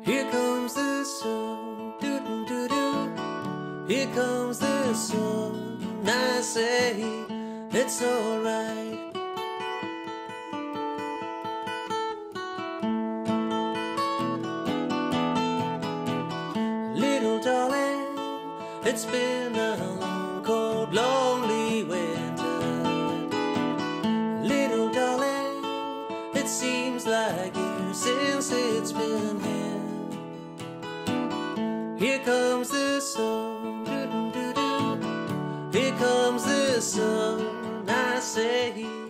Here comes the sun, doo-doo-doo-doo. Here comes the sun, I say it's alright. Little darling, it's been a long, cold, lonely winter. Little darling, it seems like years since it's been here. Here comes the sun, doo-doo-doo-doo. Here comes the sun, I say.